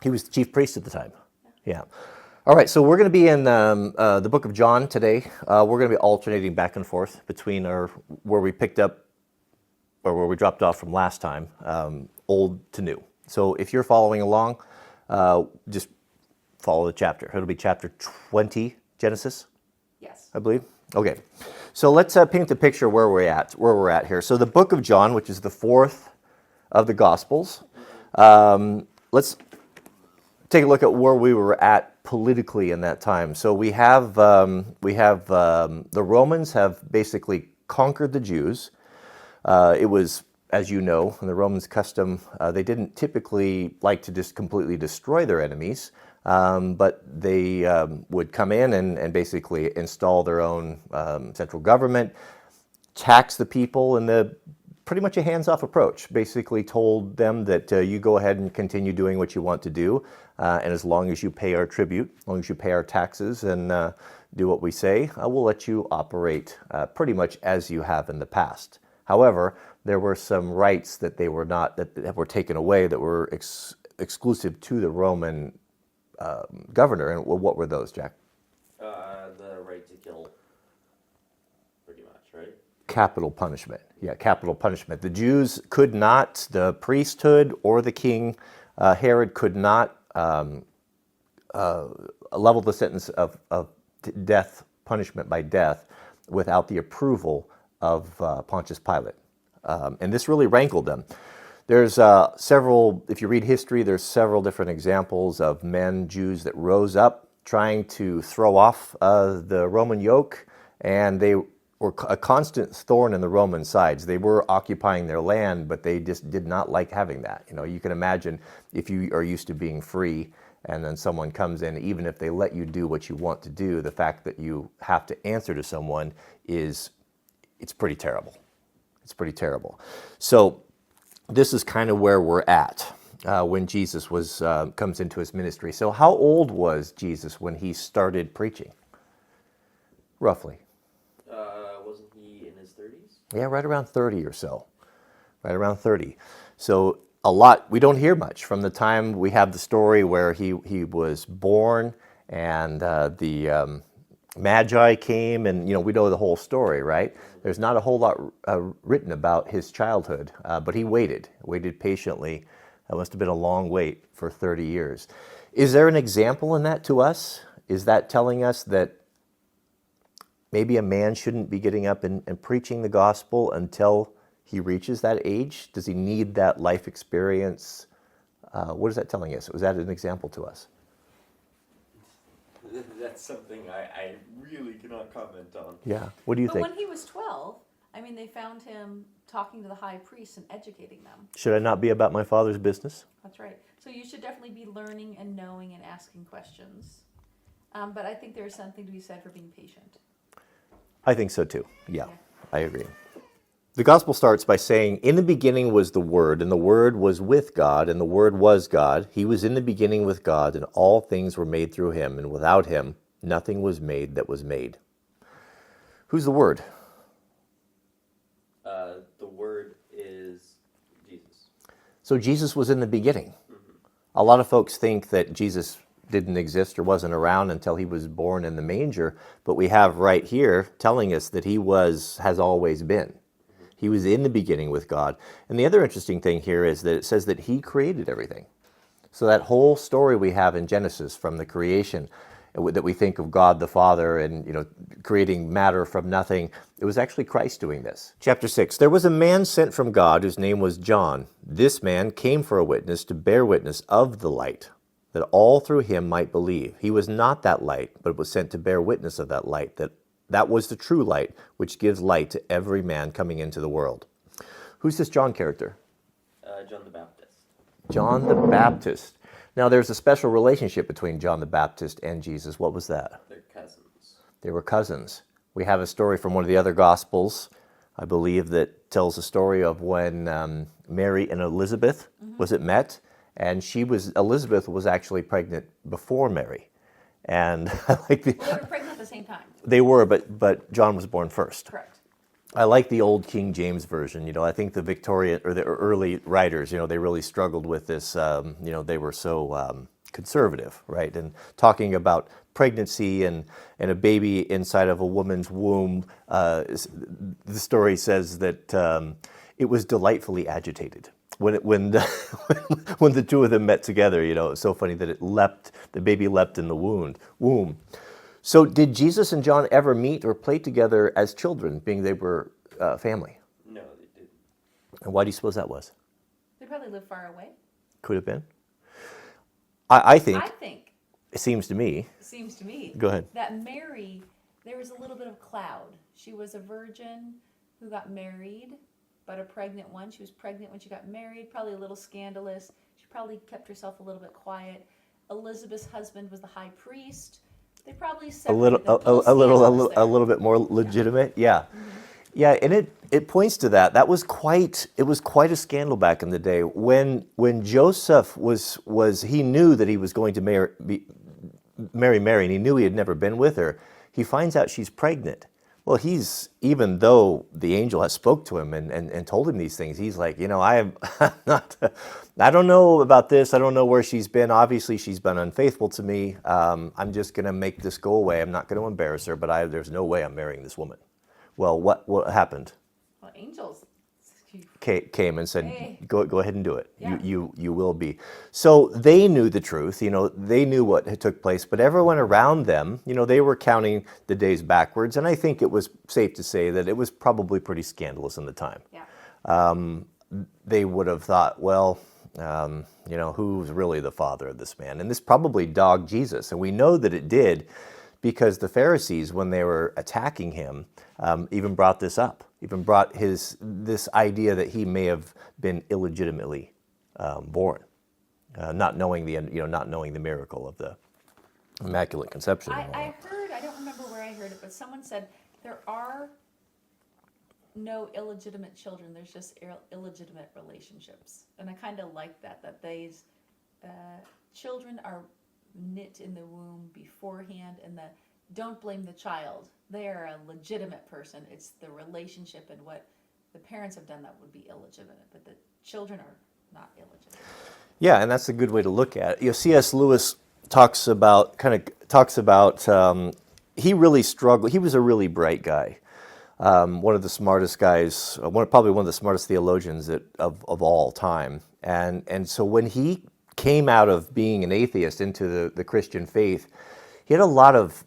He was the chief priest at the time. Yeah. All right, so we're going to be in the book of John today. We're going to be alternating back and forth between where we picked up or where we dropped off from last time, old to new. So if you're following along, just follow the chapter. It'll be chapter 20, Genesis, Yes. I believe. Okay, so let's paint the picture where we're at here. So the book of John, which is the fourth of the Gospels, let's take a look at where we were at politically in that time. So we have the Romans have basically conquered the Jews. It was, as you know, in the Romans' custom, they didn't typically like to just completely destroy their enemies, but they would come in and basically install their own central government, tax the people, and pretty much a hands-off approach. Basically told them that you go ahead and continue doing what you want to do, and as long as you pay our tribute, as long as you pay our taxes and do what we say, we'll let you operate pretty much as you have in the past. However, there were some rights that that were taken away that were exclusive to the Roman governor. And what were those, Jack? The right to kill, pretty much, right? Capital punishment. Yeah, capital punishment. The Jews could not, the priesthood or the king, Herod could not level the sentence of death, punishment by death, without the approval of Pontius Pilate. And this really rankled them. There's several, if you read history, there's several different examples of men, Jews, that rose up trying to throw off the Roman yoke, and they were a constant thorn in the Roman sides. They were occupying their land, but they just did not like having that. You know, you can imagine if you are used to being free and then someone comes in, even if they let you do what you want to do, the fact that you have to answer to someone it's pretty terrible. It's pretty terrible. So this is kind of where we're at when Jesus comes into his ministry. So how old was Jesus when he started preaching? Roughly. Wasn't he in his 30s? Yeah, right around 30 or so. Right around 30. So a lot, we don't hear much from the time we have the story where he was born and the Magi came, and we know the whole story, right? There's not a whole lot written about his childhood, but he waited patiently. That must have been a long wait for 30 years. Is there an example in that to us? Is that telling us that maybe a man shouldn't be getting up and preaching the gospel until he reaches that age? Does he need that life experience? What is that telling us? Was that an example to us? That's something I really cannot comment on. Yeah. What do you think? But when he was 12, they found him talking to the high priests and educating them. Should I not be about my father's business? That's right. So you should definitely be learning and knowing and asking questions. But I think there's something to be said for being patient. I think so too. Yeah, I agree. The gospel starts by saying, in the beginning was the Word, and the Word was with God, and the Word was God. He was in the beginning with God, and all things were made through him, and without him nothing was made that was made. Who's the Word? The Word is Jesus. So Jesus was in the beginning. Mm-hmm. A lot of folks think that Jesus didn't exist or wasn't around until he was born in the manger, but we have right here telling us that he has always been. He was in the beginning with God. And the other interesting thing here is that it says that he created everything. So that whole story we have in Genesis from the creation, that we think of God the Father and creating matter from nothing, it was actually Christ doing this. Chapter 6, there was a man sent from God whose name was John. This man came for a witness to bear witness of the light, that all through him might believe. He was not that light, but was sent to bear witness of that light, that was the true light, which gives light to every man coming into the world. Who's this John character? John the Baptist. John the Baptist. Now, there's a special relationship between John the Baptist and Jesus. What was that? They're cousins. They were cousins. We have a story from one of the other Gospels, I believe, that tells a story of when Mary and Elizabeth met, and Elizabeth was actually pregnant before Mary. And They were pregnant at the same time. They were, but John was born first. Correct. I like the old King James version. I think the Victorian or the early writers, they really struggled with this. They were so conservative, right? And talking about pregnancy and a baby inside of a woman's womb, the story says that it was delightfully agitated when when the two of them met together. It's so funny that the baby leapt in the womb. So did Jesus and John ever meet or play together as children, being they were family? No, they didn't. And why do you suppose that was? They probably live far away. Could have been. I think, I think, it seems to me, go ahead. that Mary, there was a little bit of cloud. She was a virgin who got married, but a pregnant one. She was pregnant when she got married, probably a little scandalous. She probably kept herself a little bit quiet. Elizabeth's husband was the high priest. They probably separated them. A little bit more legitimate, yeah. Yeah, and it points to that. It was quite a scandal back in the day when Joseph was he knew that he was going to marry Mary, and he knew he had never been with her. He finds out she's pregnant. Well, even though the angel has spoke to him and told him these things, he's like, I don't know about this. I don't know where she's been. Obviously, she's been unfaithful to me. I'm just going to make this go away. I'm not going to embarrass her, but there's no way I'm marrying this woman. Well, what happened? Well, angels Came and said, Hey. go ahead and do it. Yeah. You will be. So they knew the truth. They knew what had took place, but everyone around them, they were counting the days backwards, and I think it was safe to say that it was probably pretty scandalous in the time. Yeah. They would have thought, well, who's really the father of this man? And this probably dogged Jesus, and we know that it did because the Pharisees, when they were attacking him, even brought this up. Even brought this idea that he may have been illegitimately born, not knowing the miracle of the Immaculate Conception. I heard, I don't remember where I heard it, but someone said there are no illegitimate children. There's just illegitimate relationships, and I kind of like that these children are knit in the womb beforehand, and don't blame the child. They are a legitimate person. It's the relationship and what the parents have done that would be illegitimate, but the children are not illegitimate. Yeah, and that's a good way to look at it. C.S. Lewis talks about he really struggled. He was a really bright guy, one of the smartest guys, probably one of the smartest theologians of all time. And so when he came out of being an atheist into the Christian faith, he had a lot of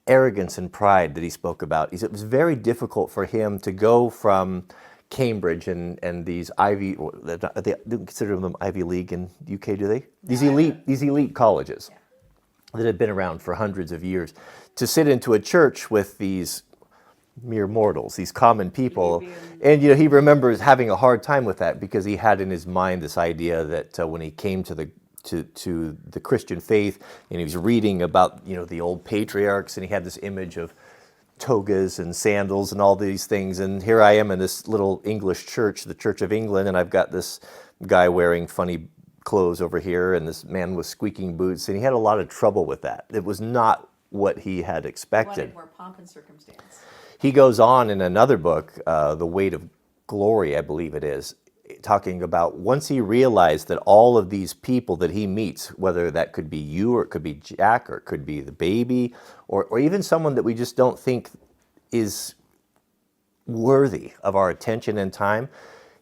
arrogance and pride that he spoke about. It was very difficult for him to go from Cambridge and these they don't consider them Ivy League in UK, do they? These elite colleges that had been around for hundreds of years, to sit into a church with these mere mortals, these common people. And he remembers having a hard time with that because he had in his mind this idea that when he came to the Christian faith, and he was reading about the old patriarchs, and he had this image of togas and sandals and all these things, and here I am in this little English church, the Church of England, and I've got this guy wearing funny clothes over here, and this man with squeaking boots, and he had a lot of trouble with that. It was not what he had expected. Wanted more pomp and circumstance. He goes on in another book, The Weight of Glory, I believe it is, talking about once he realized that all of these people that he meets, whether that could be you or it could be Jack or it could be the baby or even someone that we just don't think is worthy of our attention and time,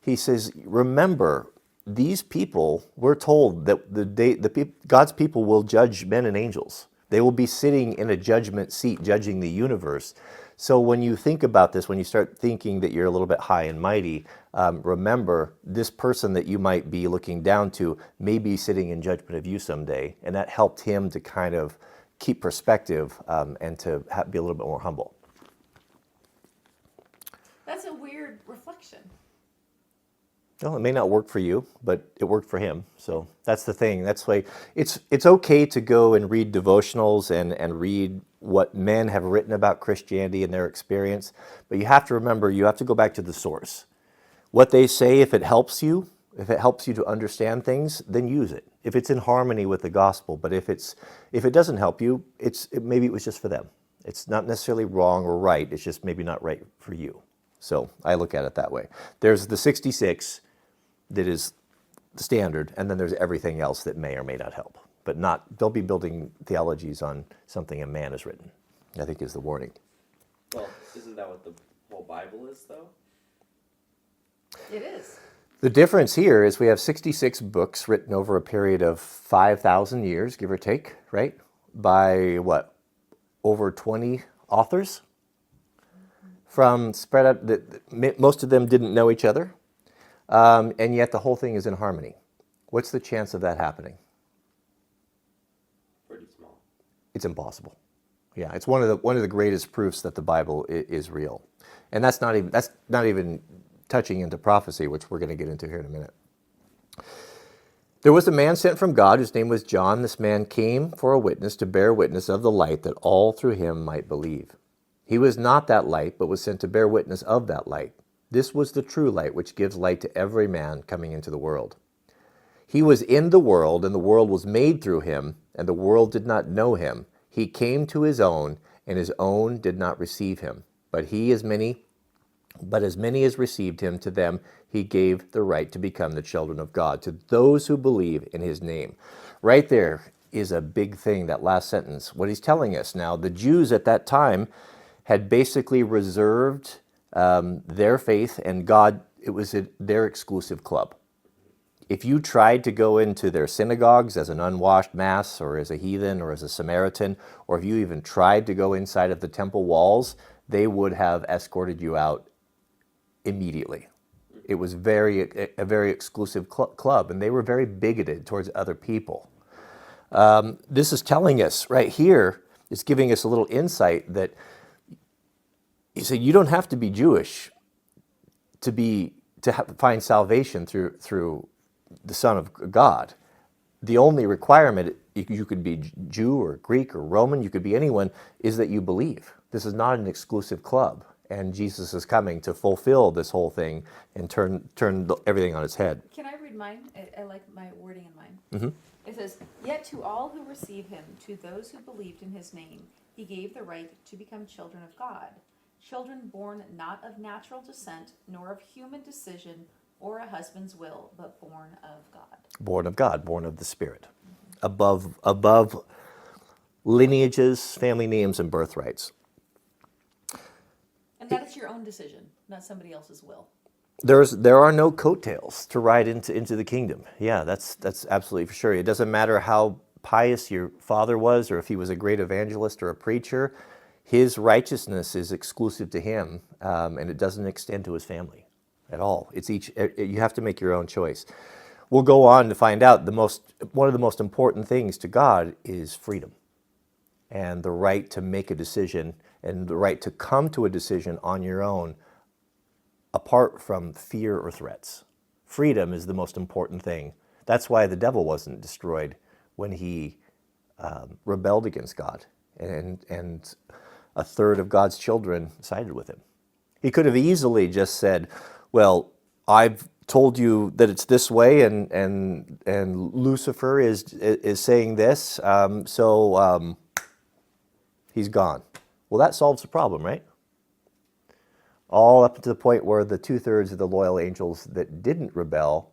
he says, remember, these people, we're told that God's people will judge men and angels. They will be sitting in a judgment seat judging the universe. So when you think about this, when you start thinking that you're a little bit high and mighty, remember this person that you might be looking down to may be sitting in judgment of you someday. And that helped him to kind of keep perspective and to be a little bit more humble. That's a weird reflection. Well, it may not work for you, but it worked for him. So that's the thing. That's why it's okay to go and read devotionals and read what men have written about Christianity and their experience. But you have to remember, you have to go back to the source. What they say, if it helps you to understand things, then use it. If it's in harmony with the gospel. But if it doesn't help you, maybe it was just for them. It's not necessarily wrong or right. It's just maybe not right for you. So I look at it that way. There's the 66 that is the standard, and then there's everything else that may or may not help. But not, don't be building theologies on something a man has written, I think is the warning. Well, isn't that what the whole Bible is, though? It is. The difference here is we have 66 books written over a period of 5,000 years, give or take, right? By what? Over 20 authors? From spread out, most of them didn't know each other, and yet the whole thing is in harmony. What's the chance of that happening? Pretty small. It's impossible. Yeah, it's one of the greatest proofs that the Bible is real, and that's not even touching into prophecy, which we're going to get into here in a minute. There was a man sent from God whose name was John. This man came for a witness to bear witness of the light, that all through him might believe. He was not that light, but was sent to bear witness of that light. This was the true light, which gives light to every man coming into the world. He was in the world, and the world was made through him, and the world did not know him. He came to his own, and his own did not receive him. But as many as received him, to them he gave the right to become the children of God, to those who believe in his name. Right there is a big thing, that last sentence. What he's telling us now, the Jews at that time had basically reserved their faith, and God, it was their exclusive club. If you tried to go into their synagogues as an unwashed mass, or as a heathen, or as a Samaritan, or if you even tried to go inside of the temple walls, they would have escorted you out immediately. It was a very exclusive club, and they were very bigoted towards other people. This is telling us right here, it's giving us a little insight that you say you don't have to be Jewish to find salvation through the Son of God. The only requirement, you could be Jew or Greek or Roman, you could be anyone, is that you believe. This is not an exclusive club, and Jesus is coming to fulfill this whole thing and turn everything on its head. Can I read mine? I like my wording in mine. Mm-hmm. It says, "Yet to all who receive him, to those who believed in his name, he gave the right to become children of God. Children born not of natural descent, nor of human decision or a husband's will, but born of God." Born of God, born of the Spirit. Above lineages, family names, and birthrights. And that is your own decision, not somebody else's will. There are no coattails to ride into the kingdom. Yeah, that's absolutely for sure. It doesn't matter how pious your father was, or if he was a great evangelist or a preacher. His righteousness is exclusive to him, and it doesn't extend to his family at all. You have to make your own choice. We'll go on to find out one of the most important things to God is freedom, and the right to make a decision, and the right to come to a decision on your own, apart from fear or threats. Freedom is the most important thing. That's why the devil wasn't destroyed when he rebelled against God, and a third of God's children sided with him. He could have easily just said, well, I've told you that it's this way, and Lucifer is saying this, so he's gone. Well, that solves the problem, right? All up to the point where the 2/3 of the loyal angels that didn't rebel,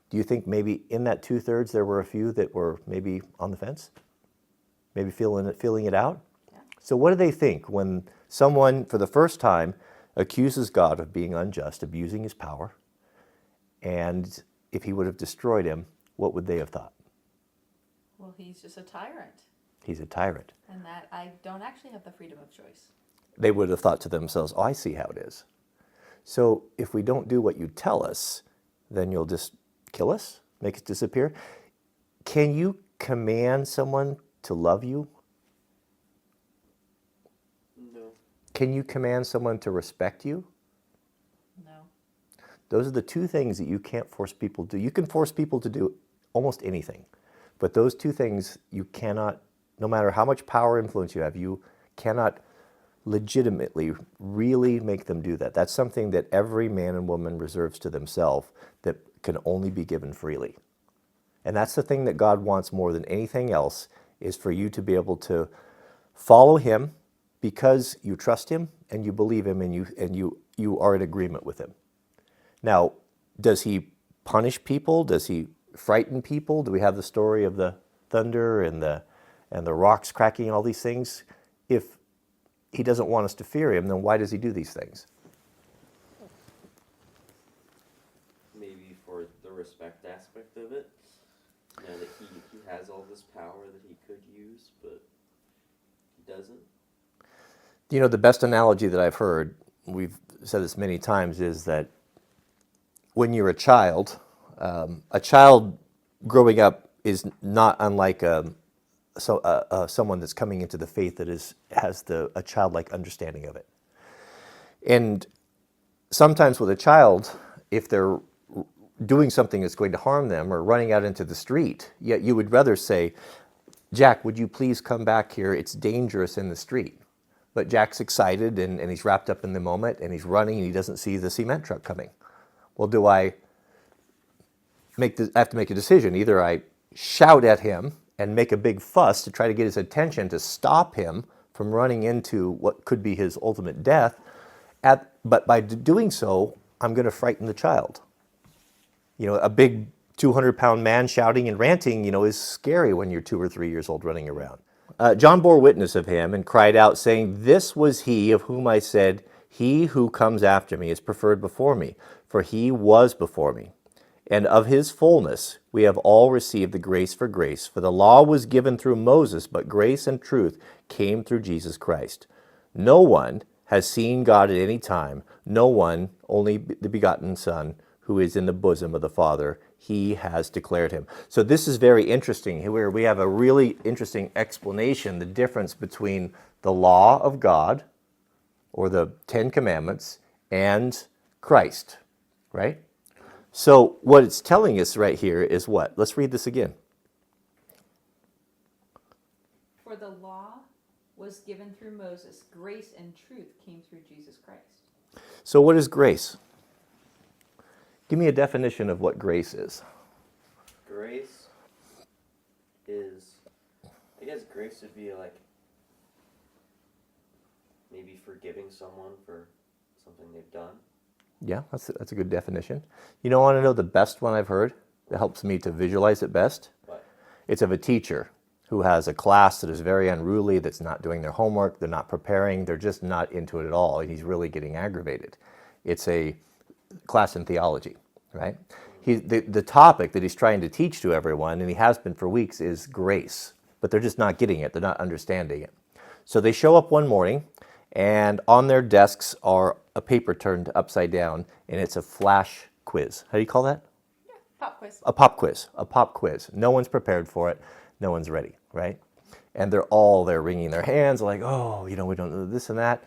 do you think maybe in that 2/3 there were a few that were maybe on the fence? Maybe feeling it out? Yeah. So what do they think when someone, for the first time, accuses God of being unjust, abusing his power, and if he would have destroyed him, what would they have thought? Well, he's just a tyrant, He's a tyrant. and that I don't actually have the freedom of choice. They would have thought to themselves, oh, I see how it is. So if we don't do what you tell us, then you'll just kill us, make us disappear. Can you command someone to love you? No. Can you command someone to respect you? No. Those are the two things that you can't force people to do. You can force people to do almost anything, but those two things you cannot, no matter how much power or influence you have, you cannot legitimately really make them do that. That's something that every man and woman reserves to themselves, that can only be given freely. And that's the thing that God wants more than anything else, is for you to be able to follow him because you trust him and you believe him, and you you are in agreement with him. Now, does he punish people? Does he frighten people? Do we have the story of the thunder and the rocks cracking and all these things? If he doesn't want us to fear him, then why does he do these things? Maybe for the respect aspect of it. You know, that he has all this power that he could use, but he doesn't. You know, the best analogy that I've heard, we've said this many times, is that when you're a child growing up is not unlike someone that's coming into the faith that has a childlike understanding of it. And sometimes with a child, if they're doing something that's going to harm them or running out into the street, yet you would rather say, Jack, would you please come back here? It's dangerous in the street. But Jack's excited and he's wrapped up in the moment and he's running and he doesn't see the cement truck coming. Well, do I have to make a decision? Either I shout at him and make a big fuss to try to get his attention to stop him from running into what could be his ultimate death, but by doing so, I'm going to frighten the child. You know, a big 200-pound man shouting and ranting, you know, is scary when you're 2 or 3 years old running around. John bore witness of him and cried out, saying, This was he of whom I said, He who comes after me is preferred before me, for he was before me. And of his fullness we have all received the grace for grace. For the law was given through Moses, but grace and truth came through Jesus Christ. No one has seen God at any time, no one, only the begotten Son, who is in the bosom of the Father. He has declared him. So this is very interesting, where we have a really interesting explanation, the difference between the law of God, or the 10 Commandments, and Christ, right? So what it's telling us right here is what? Let's read this again. For the law was given through Moses. Grace and truth came through Jesus Christ. So what is grace? Give me a definition of what grace is. Grace is, I guess grace would be like maybe forgiving someone for something they've done. Yeah, that's a good definition. You don't want to know the best one I've heard that helps me to visualize it best? But It's of a teacher who has a class that is very unruly, that's not doing their homework, they're not preparing, they're just not into it at all, and he's really getting aggravated. It's a class in theology, right? The topic that he's trying to teach to everyone, and he has been for weeks, is grace. But they're just not getting it, they're not understanding it. So they show up one morning, and on their desks are a paper turned upside down, and it's a flash quiz. How do you call that? Yeah, pop quiz. A pop quiz. A pop quiz. No one's prepared for it. No one's ready, right? And they're all there wringing their hands like, oh, you know, we don't know this and that.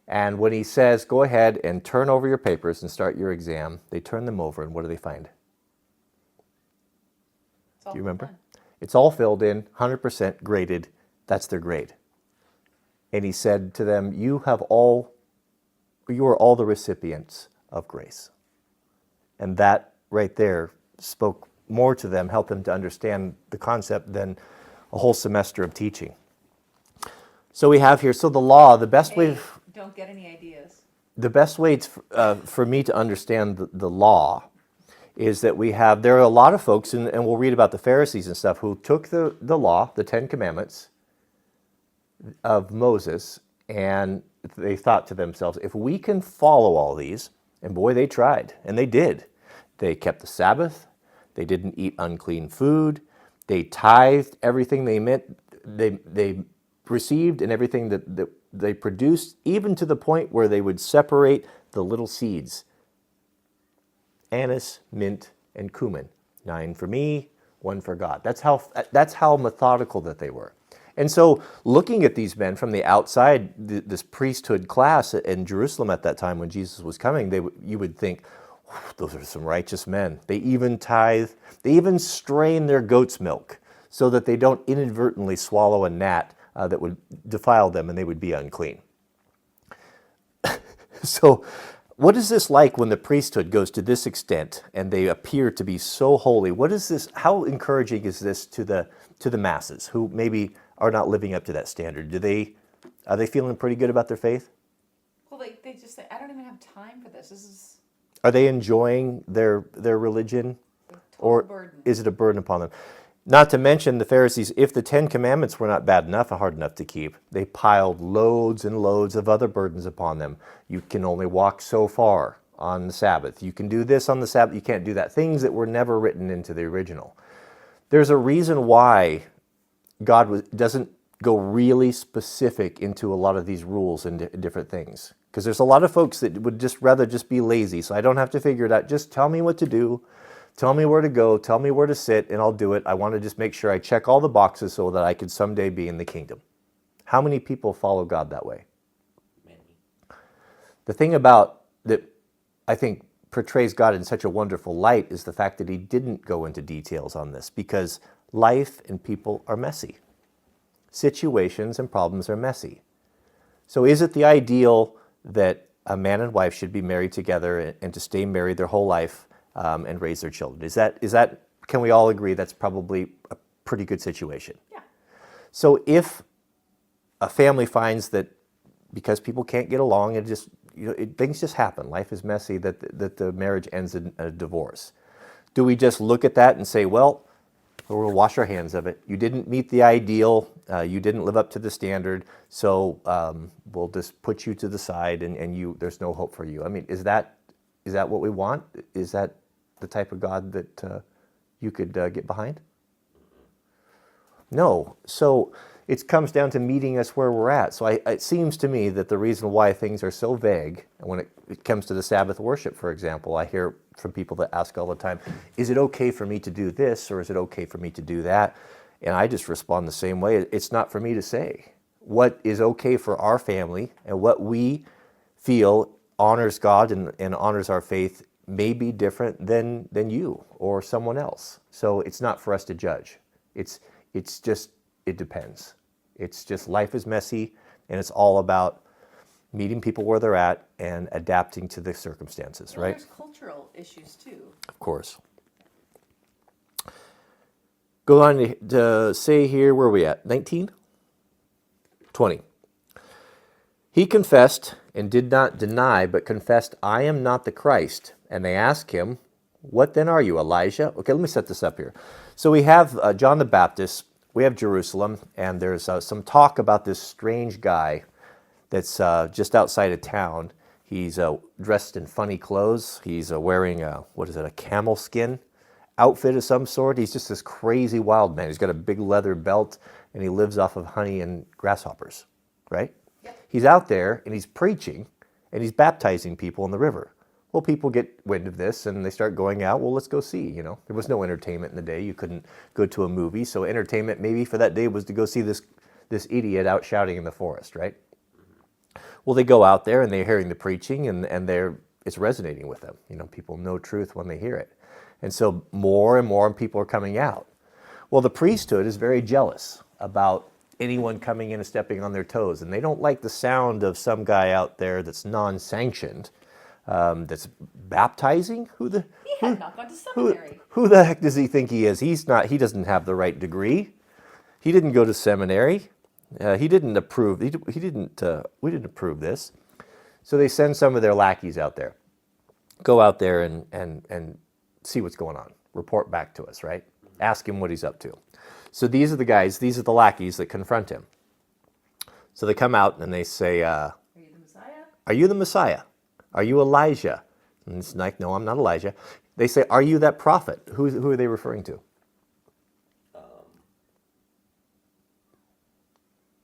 And when he says, go ahead and turn over your papers and start your exam, they turn them over, and what do they find? Do you remember? It's all filled in, 100% graded. That's their grade. And he said to them, you are all the recipients of grace. And that right there spoke more to them, helped them to understand the concept than a whole semester of teaching. So we have here, so the law, the best way... Don't get any ideas. The best way for me to understand the law is that there are a lot of folks, and we'll read about the Pharisees and stuff, who took the law, the 10 Commandments of Moses, and they thought to themselves, if we can follow all these, and boy, they tried, and they did. They kept the Sabbath, they didn't eat unclean food, they tithed everything they received and everything that they produced, even to the point where they would separate the little seeds. Anise, mint, and cumin. 9 for me, 1 for God. That's how methodical that they were. And so looking at these men from the outside, this priesthood class in Jerusalem at that time when Jesus was coming, you would think, those are some righteous men. They even tithe, they even strain their goat's milk so that they don't inadvertently swallow a gnat that would defile them and they would be unclean. So what is this like when the priesthood goes to this extent and they appear to be so holy? What is this? How encouraging is this to the masses who maybe are not living up to that standard? Are they feeling pretty good about their faith? Well, they just say, I don't even have time for this. This is Are they enjoying their religion, a total or burden. is it a burden upon them? Not to mention the Pharisees, if the 10 Commandments were not bad enough, hard enough to keep, they piled loads and loads of other burdens upon them. You can only walk so far on the Sabbath. You can do this on the Sabbath. You can't do that. Things that were never written into the original. There's a reason why God doesn't go really specific into a lot of these rules and different things. Because there's a lot of folks that would just rather just be lazy. So I don't have to figure it out. Just tell me what to do. Tell me where to go. Tell me where to sit, and I'll do it. I want to just make sure I check all the boxes so that I could someday be in the kingdom. How many people follow God that way? Many. The thing about that I think portrays God in such a wonderful light is the fact that he didn't go into details on this, because life and people are messy. Situations and problems are messy. So is it the ideal that a man and wife should be married together and to stay married their whole life and raise their children? Is that can we all agree that's probably a pretty good situation? Yeah. So if a family finds that because people can't get along, and just things just happen, life is messy, that the marriage ends in a divorce, do we just look at that and say, well, we'll wash our hands of it? You didn't meet the ideal, you didn't live up to the standard, so we'll just put you to the side, and there's no hope for you. I mean, is that what we want? Is that the type of God that you could get behind? No. So it comes down to meeting us where we're at. So it seems to me that the reason why things are so vague, and when it comes to the Sabbath worship, for example, I hear from people that ask all the time, is it okay for me to do this, or is it okay for me to do that? And I just respond the same way. It's not for me to say. What is okay for our family and what we feel honors God and honors our faith may be different than you or someone else. So it's not for us to judge. It depends. It's just life is messy, and it's all about meeting people where they're at and adapting to the circumstances, Well, right? there's cultural issues too. Of course. Go on to say here, where are we at? 19? 20. He confessed and did not deny, but confessed, I am not the Christ. And they asked him, what then are you, Elijah? Okay, let me set this up here. So we have John the Baptist, we have Jerusalem, and there's some talk about this strange guy that's just outside of town. He's dressed in funny clothes. He's wearing a camel skin outfit of some sort. He's just this crazy wild man. He's got a big leather belt, and he lives off of honey and grasshoppers, right? Yep. He's out there, and he's preaching, and he's baptizing people in the river. Well, people get wind of this, and they start going out. Well, let's go see, There was no entertainment in the day. You couldn't go to a movie. So entertainment maybe for that day was to go see this idiot out shouting in the forest, right? Well, they go out there, and they're hearing the preaching, and it's resonating with them. People know truth when they hear it. And so more and more people are coming out. Well, the priesthood is very jealous about anyone coming in and stepping on their toes. And they don't like the sound of some guy out there that's non-sanctioned, that's baptizing. He had not gone to seminary. Who the heck does he think he is? He doesn't have the right degree. He didn't go to seminary. He didn't approve. We didn't approve this. So they send some of their lackeys out there. Go out there and see what's going on. Report back to us, right? Ask him what he's up to. So these are the lackeys that confront him. So they come out and they say, Are you the Messiah? Are you the Messiah? Are you Elijah? And it's like, no, I'm not Elijah. They say, are you that prophet? Who are they referring to?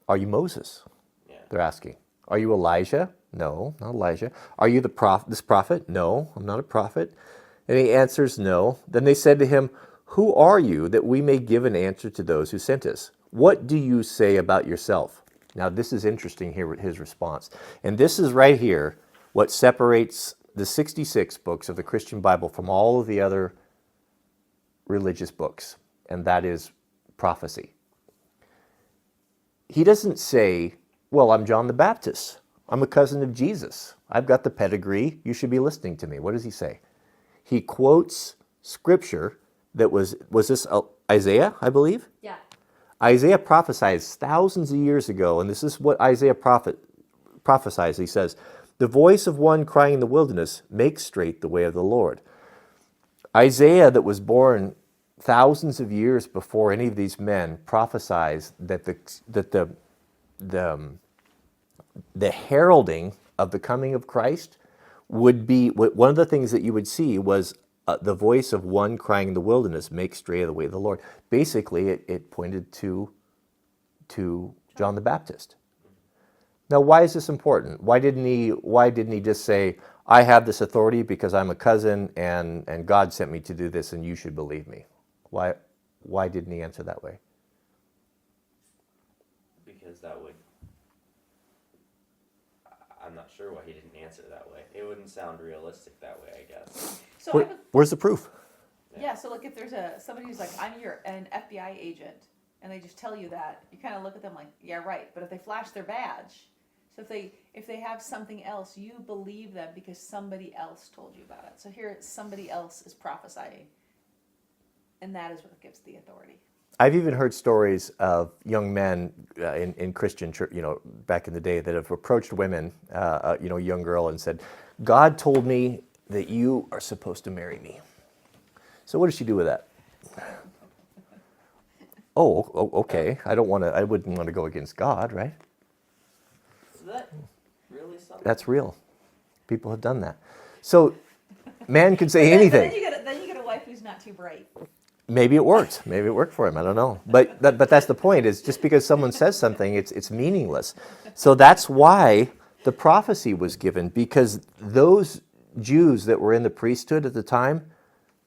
Are you Moses? Yeah. They're asking. Are you Elijah? No, not Elijah. Are you this prophet? No, I'm not a prophet. And he answers no. Then they said to him, who are you, that we may give an answer to those who sent us? What do you say about yourself? Now this is interesting here with his response. And this is right here what separates the 66 books of the Christian Bible from all of the other religious books. And that is prophecy. He doesn't say, well, I'm John the Baptist. I'm a cousin of Jesus. I've got the pedigree. You should be listening to me. What does he say? He quotes scripture that was this Isaiah, I believe? Yeah. Isaiah prophesies thousands of years ago, and this is what Isaiah prophesies. He says, The voice of one crying in the wilderness, make straight the way of the Lord. Isaiah, that was born thousands of years before any of these men, prophesies that the heralding of the coming of Christ would be, one of the things that you would see was the voice of one crying in the wilderness, make straight the way of the Lord. Basically, it pointed to John the Baptist. Now, why is this important? Why didn't he just say, I have this authority because I'm a cousin and God sent me to do this and you should believe me? Why didn't he answer that way? Because that would, I'm not sure why he didn't answer that way. It wouldn't sound realistic that way, I guess. So Where's the proof? yeah, so like if there's somebody who's like, I'm an FBI agent, and they just tell you that, you kind of look at them like, yeah, right. But if they flash their badge, so if they have something else, you believe them because somebody else told you about it. So here, somebody else is prophesying, and that is what gives the authority. I've even heard stories of young men in Christian church, back in the day, that have approached women, a young girl, and said, God told me that you are supposed to marry me. So what does she do with that? Okay. I wouldn't want to go against God, right? Is that really something? That's real. People have done that. So man can say anything. Then you get a wife who's not too bright. Maybe it worked. Maybe it worked for him. I don't know. But that's the point. Is just because someone says something, it's meaningless. So that's why the prophecy was given, because those Jews that were in the priesthood at the time,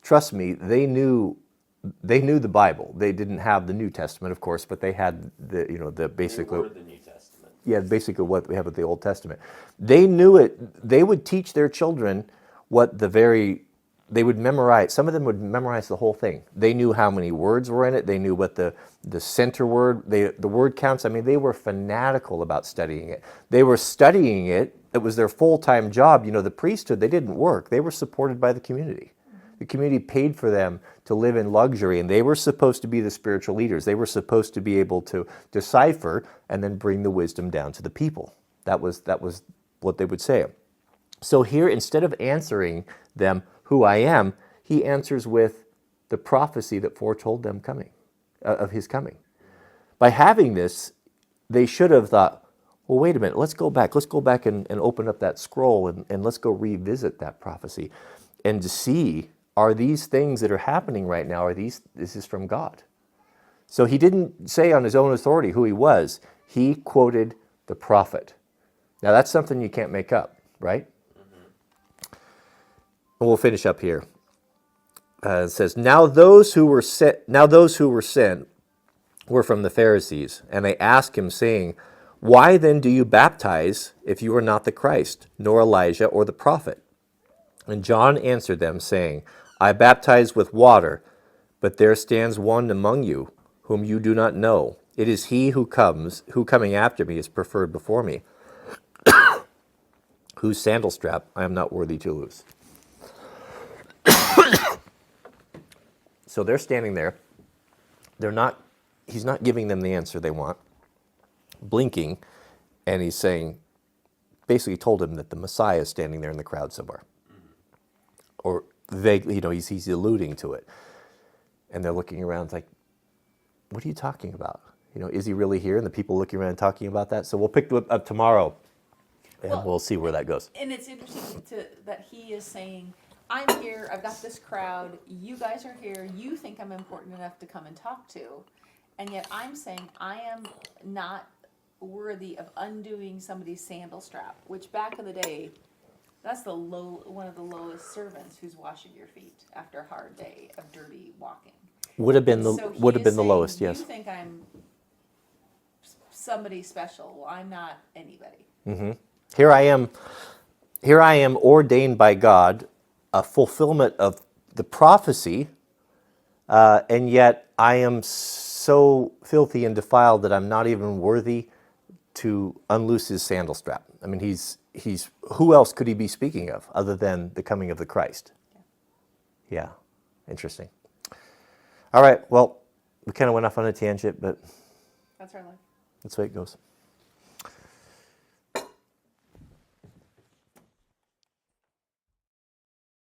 trust me, they knew the Bible. They didn't have the New Testament, of course, but they had the basically. They were the New Testament. Yeah, basically what we have with the Old Testament. They knew it. They would teach their children they would memorize. Some of them would memorize the whole thing. They knew how many words were in it. They knew what the center word, the word counts. I mean, they were fanatical about studying it. They were studying it. It was their full-time job. The priesthood, they didn't work. They were supported by the community. The community paid for them to live in luxury, and they were supposed to be the spiritual leaders. They were supposed to be able to decipher and then bring the wisdom down to the people. That was what they would say. So here, instead of answering them, who I am, he answers with the prophecy that foretold them of his coming. By having this, they should have thought, well, wait a minute, let's go back and open up that scroll and let's go revisit that prophecy and to see, are these things that are happening right now, this is from God? So he didn't say on his own authority who he was. He quoted the prophet. Now that's something you can't make up, right? And we'll finish up here. It says, Now those who were sent were from the Pharisees, and they asked him, saying, Why then do you baptize if you are not the Christ, nor Elijah or the prophet? And John answered them, saying, I baptize with water, but there stands one among you whom you do not know. It is he who coming after me is preferred before me, whose sandal strap I am not worthy to loose. So they're standing there. He's not giving them the answer they want, blinking, and he's saying, basically told him that the Messiah is standing there in the crowd somewhere. Or vaguely, he's alluding to it. And they're looking around, it's like, what are you talking about? Is he really here? And the people looking around talking about that. So we'll pick up tomorrow, and we'll see where that goes. And it's interesting that he is saying, I'm here, I've got this crowd, you guys are here, you think I'm important enough to come and talk to, and yet I'm saying I am not worthy of undoing somebody's sandal strap, which back in the day, that's one of the lowest servants who's washing your feet after a hard day of dirty walking. Would have been the lowest, yes. You think I'm somebody special. Well, I'm not anybody. Mm-hmm. Here I am ordained by God, a fulfillment of the prophecy, and yet I am so filthy and defiled that I'm not even worthy to unloose his sandal strap. I mean, he's who else could he be speaking of other than the coming of the Christ? Yeah, interesting. All right, well, we kind of went off on a tangent, but That's our life. that's the way it goes.